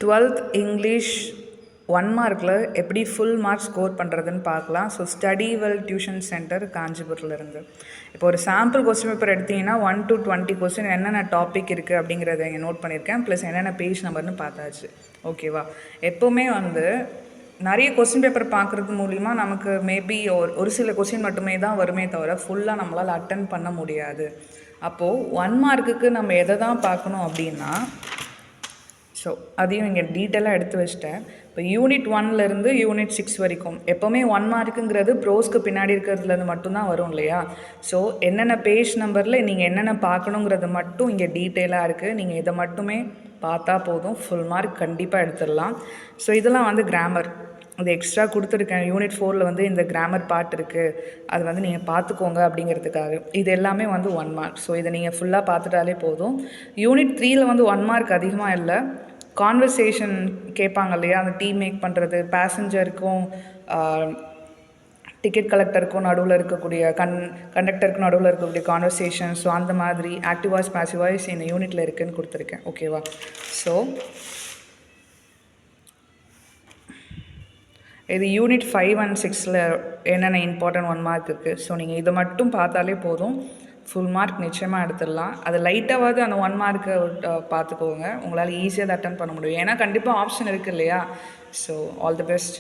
12th English 1 மார்க்கில் எப்படி full mark score பண்ணுறதுன்னு பார்க்கலாம். So study well tuition centre காஞ்சிபுரத்துலேருந்து. இப்போ ஒரு சாம்பிள் கொஸ்டின் பேப்பர் எடுத்திங்கன்னா 1 to 20 கொஸ்டின் என்னென்ன டாபிக் இருக்குது அப்படிங்கிறத இங்கே நோட் பண்ணியிருக்கேன். ப்ளஸ் என்னென்ன பேஜ் நம்பர்னு பார்த்தாச்சு. ஓகேவா? எப்போவுமே நிறைய கொஸ்டின் பேப்பர் பார்க்குறது மூலிமா நமக்கு மேபி ஒரு சில கொஸ்டின் மட்டுமே தான் வருமே தவிர ஃபுல்லாக நம்மளால் அட்டன் பண்ண முடியாது. அப்போது 1 மார்க்குக்கு நம்ம எதை தான் பார்க்கணும் அப்படின்னா, ஸோ அதையும் இங்கே டீட்டெயிலாக எடுத்து வச்சிட்டேன். இப்போ யூனிட் 1லேருந்து யூனிட் 6 வரைக்கும் எப்போவுமே 1 மார்க்குங்கிறது ப்ரோஸ்க்கு பின்னாடி இருக்கிறதுலேருந்து மட்டும்தான் வரும் இல்லையா? ஸோ என்னென்ன பேஜ் நம்பரில் நீங்கள் என்னென்ன பார்க்கணுங்கிறது மட்டும் இங்கே டீட்டெயிலாக இருக்குது. நீங்கள் இதை மட்டுமே பார்த்தா போதும், ஃபுல் மார்க் கண்டிப்பாக எடுத்துடலாம். ஸோ இதெல்லாம் கிராமர் இது எக்ஸ்ட்ரா கொடுத்துருக்கேன். யூனிட் 4ல் இந்த கிராமர் பார்ட் இருக்குது, அது நீங்கள் பார்த்துக்கோங்க அப்படிங்கிறதுக்காக. இது எல்லாமே 1 மார்க். ஸோ இதை நீங்கள் ஃபுல்லாக பார்த்துட்டாலே போதும். யூனிட் 3ல் 1 மார்க் அதிகமாக இல்லை. கான்வர்சேஷன் கேட்பாங்க இல்லையா, அந்த டீ மேக் பண்ணுறது, பேசஞ்சருக்கும் டிக்கெட் கலெக்டருக்கும் நடுவில் இருக்கக்கூடிய கண்டக்டருக்கும் நடுவில் இருக்கக்கூடிய கான்வர்சேஷன். ஸோ அந்த மாதிரி ஆக்டிவ் வாய்ஸ் பாசிவ் வாய்ஸ் இந்த யூனிட்டில் இருக்குதுன்னு கொடுத்துருக்கேன். ஓகேவா? ஸோ இது யூனிட் 5 and 6ல் என்னென்ன இம்பார்ட்டன்ட் 1 மார்க் இருக்குது. ஸோ நீங்கள் இதை மட்டும் பார்த்தாலே போதும், ஃபுல் மார்க் நிச்சயமாக எடுத்துடலாம். அது லைட்டாவது அந்த 1 மார்க்கை பார்த்துக்கோங்க, உங்களால் ஈஸியாக அதை அட்டன் பண்ண முடியும். ஏன்னா கண்டிப்பாக ஆப்ஷன் இருக்குது இல்லையா? So all the best.